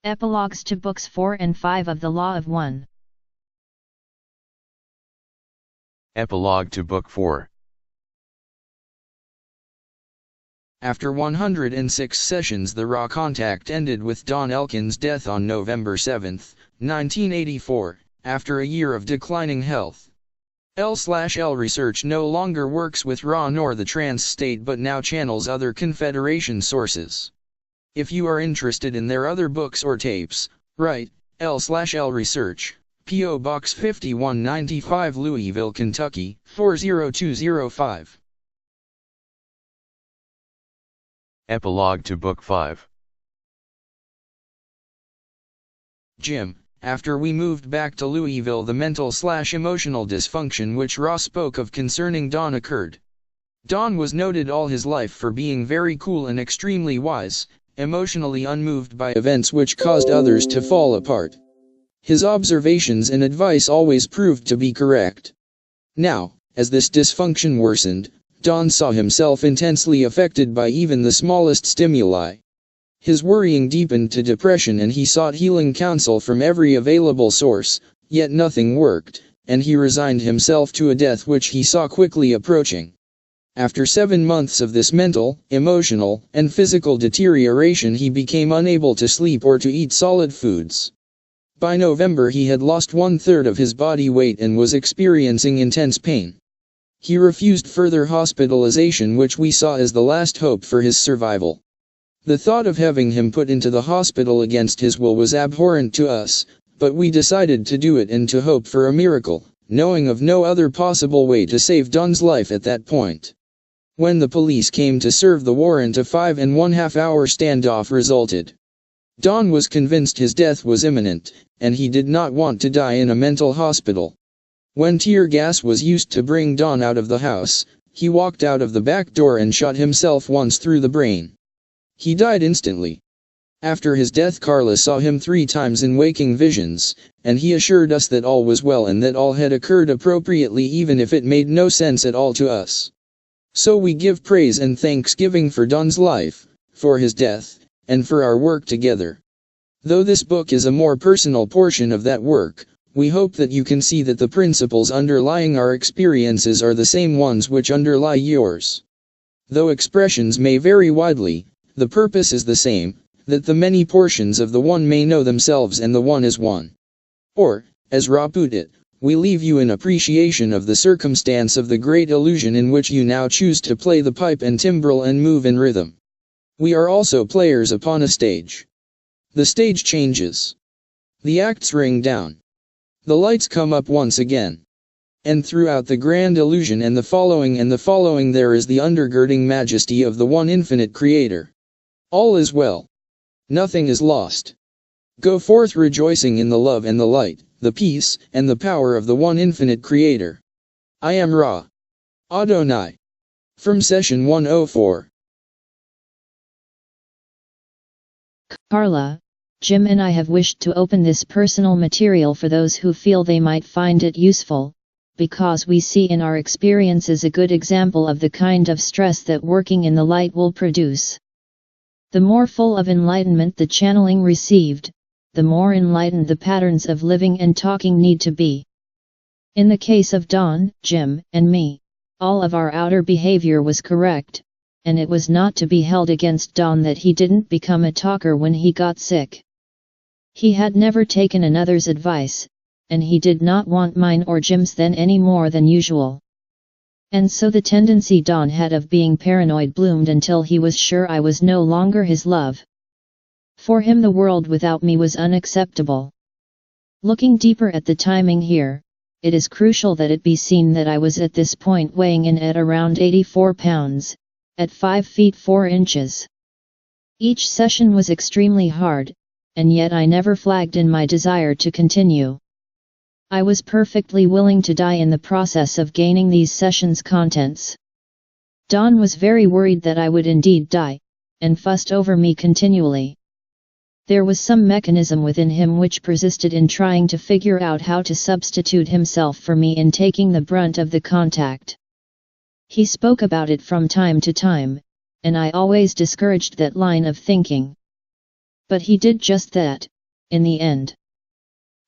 Epilogues to Books 4 and 5 of the Law of One. Epilogue to Book 4. After 106 sessions, the Raw contact ended with Don Elkins' death on November 7, 1984, after a year of declining health. L/L Research no longer works with Raw nor the trance state but now channels other Confederation sources. If you are interested in their other books or tapes, write L/L Research, P.O. Box 5195, Louisville, Kentucky, 40205. Epilogue to Book 5. Jim, after we moved back to Louisville, the mental/emotional dysfunction which Raw spoke of concerning Don occurred. Don was noted all his life for being very cool and extremely wise, emotionally unmoved by events which caused others to fall apart. His observations and advice always proved to be correct. Now, as this dysfunction worsened, Don saw himself intensely affected by even the smallest stimuli. His worrying deepened to depression and he sought healing counsel from every available source, yet nothing worked, and he resigned himself to a death which he saw quickly approaching. After 7 months of this mental, emotional, and physical deterioration, he became unable to sleep or to eat solid foods. By November he had lost 1/3 of his body weight and was experiencing intense pain. He refused further hospitalization, which we saw as the last hope for his survival. The thought of having him put into the hospital against his will was abhorrent to us, but we decided to do it and to hope for a miracle, knowing of no other possible way to save Don's life at that point. When the police came to serve the warrant, a 5.5-hour standoff resulted. Don was convinced his death was imminent, and he did not want to die in a mental hospital. When tear gas was used to bring Don out of the house, he walked out of the back door and shot himself once through the brain. He died instantly. After his death, Carla saw him 3 times in waking visions, and he assured us that all was well and that all had occurred appropriately, even if it made no sense at all to us. So we give praise and thanksgiving for Don's life, for his death, and for our work together. Though this book is a more personal portion of that work, we hope that you can see that the principles underlying our experiences are the same ones which underlie yours. Though expressions may vary widely, the purpose is the same, that the many portions of the one may know themselves and the one is one. Or, as Ra put it, we leave you in appreciation of the circumstance of the great illusion in which you now choose to play the pipe and timbrel and move in rhythm. We are also players upon a stage. The stage changes. The acts ring down. The lights come up once again. And throughout the grand illusion and the following there is the undergirding majesty of the one infinite Creator. All is well. Nothing is lost. Go forth rejoicing in the love and the light, the peace, and the power of the one infinite Creator. I am Ra. Adonai. From Session 104. Carla, Jim and I have wished to open this personal material for those who feel they might find it useful, because we see in our experiences a good example of the kind of stress that working in the light will produce. The more full of enlightenment the channeling received, the more enlightened the patterns of living and talking need to be. In the case of Don, Jim, and me, all of our outer behavior was correct, and it was not to be held against Don that he didn't become a talker when he got sick. He had never taken another's advice, and he did not want mine or Jim's then any more than usual. And so the tendency Don had of being paranoid bloomed until he was sure I was no longer his love. For him the world without me was unacceptable. Looking deeper at the timing here, it is crucial that it be seen that I was at this point weighing in at around 84 pounds, at 5 feet 4 inches. Each session was extremely hard, and yet I never flagged in my desire to continue. I was perfectly willing to die in the process of gaining these sessions' contents. Don was very worried that I would indeed die, and fussed over me continually. There was some mechanism within him which persisted in trying to figure out how to substitute himself for me in taking the brunt of the contact. He spoke about it from time to time, and I always discouraged that line of thinking. But he did just that, in the end.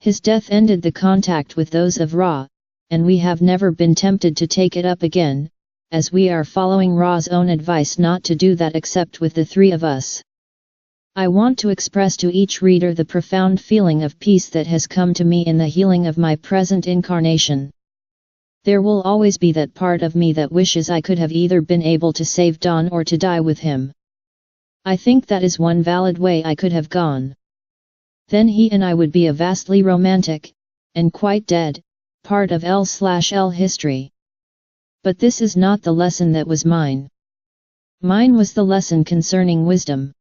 His death ended the contact with those of Ra, and we have never been tempted to take it up again, as we are following Ra's own advice not to do that except with the three of us. I want to express to each reader the profound feeling of peace that has come to me in the healing of my present incarnation. There will always be that part of me that wishes I could have either been able to save Don or to die with him. I think that is one valid way I could have gone. Then he and I would be a vastly romantic, and quite dead, part of L/L history. But this is not the lesson that was mine. Mine was the lesson concerning wisdom.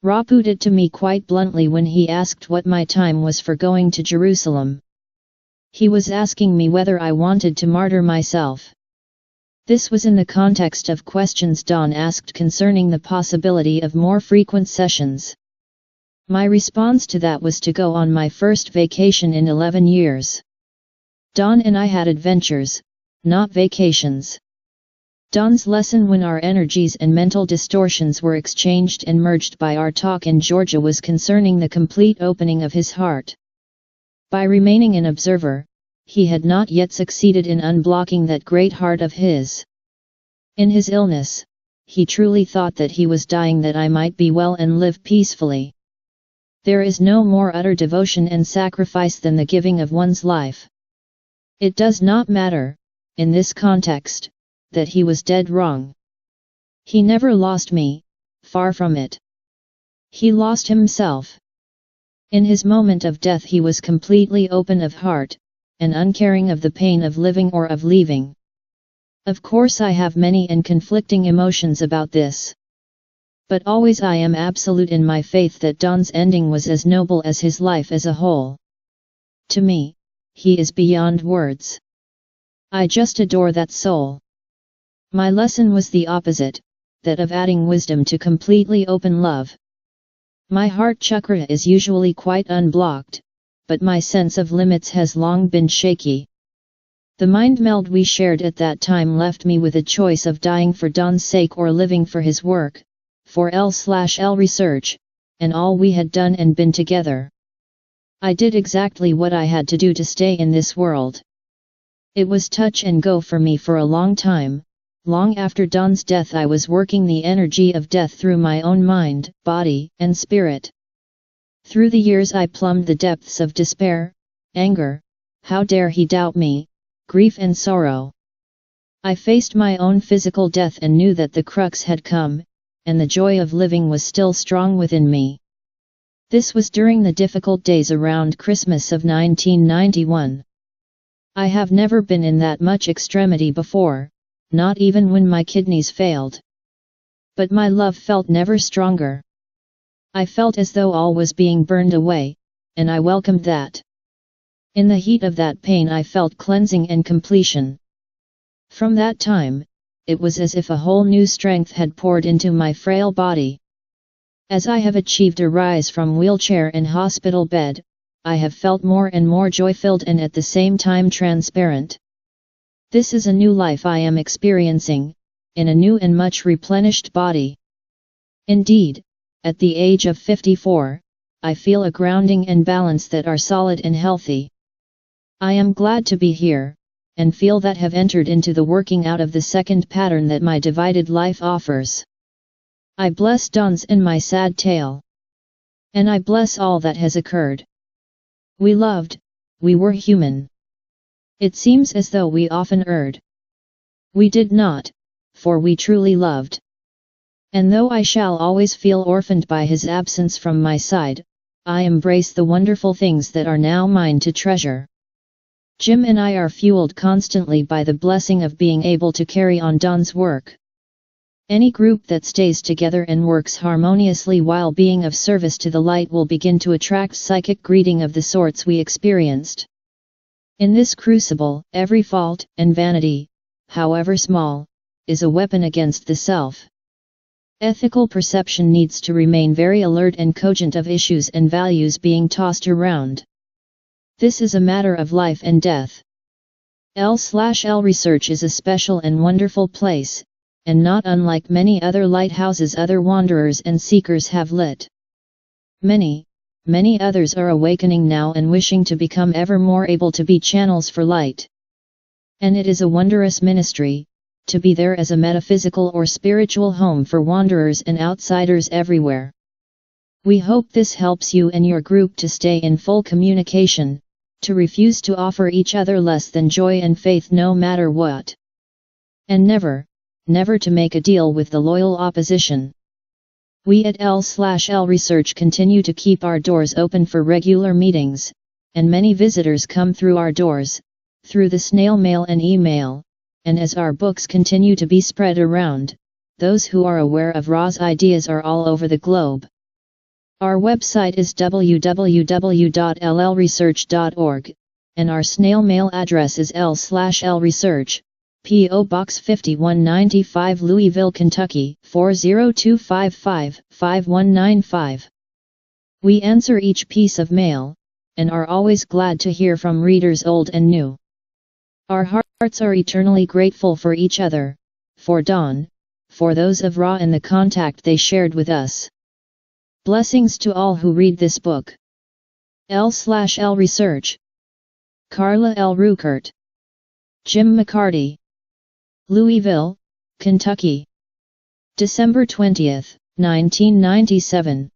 Ra put it to me quite bluntly when he asked what my time was for going to Jerusalem. He was asking me whether I wanted to martyr myself. This was in the context of questions Don asked concerning the possibility of more frequent sessions. My response to that was to go on my first vacation in 11 years. Don and I had adventures, not vacations. Don's lesson when our energies and mental distortions were exchanged and merged by our talk in Georgia was concerning the complete opening of his heart. By remaining an observer, he had not yet succeeded in unblocking that great heart of his. In his illness, he truly thought that he was dying that I might be well and live peacefully. There is no more utter devotion and sacrifice than the giving of one's life. It does not matter, in this context, that he was dead wrong. He never lost me, far from it. He lost himself. In his moment of death he was completely open of heart, and uncaring of the pain of living or of leaving. Of course I have many and conflicting emotions about this. But always I am absolute in my faith that Don's ending was as noble as his life as a whole. To me, he is beyond words. I just adore that soul. My lesson was the opposite, that of adding wisdom to completely open love. My heart chakra is usually quite unblocked, but my sense of limits has long been shaky. The mind meld we shared at that time left me with a choice of dying for Don's sake or living for his work, for L/L research, and all we had done and been together. I did exactly what I had to do to stay in this world. It was touch and go for me for a long time. Long after Don's death I was working the energy of death through my own mind, body, and spirit. Through the years I plumbed the depths of despair, anger, how dare he doubt me, grief and sorrow. I faced my own physical death and knew that the crux had come, and the joy of living was still strong within me. This was during the difficult days around Christmas of 1991. I have never been in that much extremity before, not even when my kidneys failed. But my love felt never stronger. I felt as though all was being burned away, and I welcomed that. In the heat of that pain I felt cleansing and completion. From that time, it was as if a whole new strength had poured into my frail body. As I have achieved a rise from wheelchair and hospital bed, I have felt more and more joy-filled and at the same time transparent. This is a new life I am experiencing, in a new and much replenished body. Indeed, at the age of 54, I feel a grounding and balance that are solid and healthy. I am glad to be here, and feel that have entered into the working out of the second pattern that my divided life offers. I bless Don's and my sad tale. And I bless all that has occurred. We loved, we were human. It seems as though we often erred. We did not, for we truly loved. And though I shall always feel orphaned by his absence from my side, I embrace the wonderful things that are now mine to treasure. Jim and I are fueled constantly by the blessing of being able to carry on Don's work. Any group that stays together and works harmoniously while being of service to the light will begin to attract psychic greeting of the sorts we experienced. In this crucible, every fault and vanity, however small, is a weapon against the self. Ethical perception needs to remain very alert and cogent of issues and values being tossed around. This is a matter of life and death. L/L research is a special and wonderful place, and not unlike many other lighthouses other wanderers and seekers have lit. Many others are awakening now and wishing to become ever more able to be channels for light. And it is a wondrous ministry, to be there as a metaphysical or spiritual home for wanderers and outsiders everywhere. We hope this helps you and your group to stay in full communication, to refuse to offer each other less than joy and faith no matter what. And never to make a deal with the loyal opposition. We at L/L Research continue to keep our doors open for regular meetings, and many visitors come through our doors, through the snail mail and email, and as our books continue to be spread around, those who are aware of Ra's ideas are all over the globe. Our website is www.llresearch.org, and our snail mail address is L/L Research, P.O. Box 5195 Louisville, Kentucky 40255, 5195. We answer each piece of mail, and are always glad to hear from readers old and new. Our hearts are eternally grateful for each other, for Dawn, for those of Ra and the contact they shared with us. Blessings to all who read this book. L/L Research. Carla L. Rueckert. Jim McCarty. Louisville, Kentucky. December 20, 1997.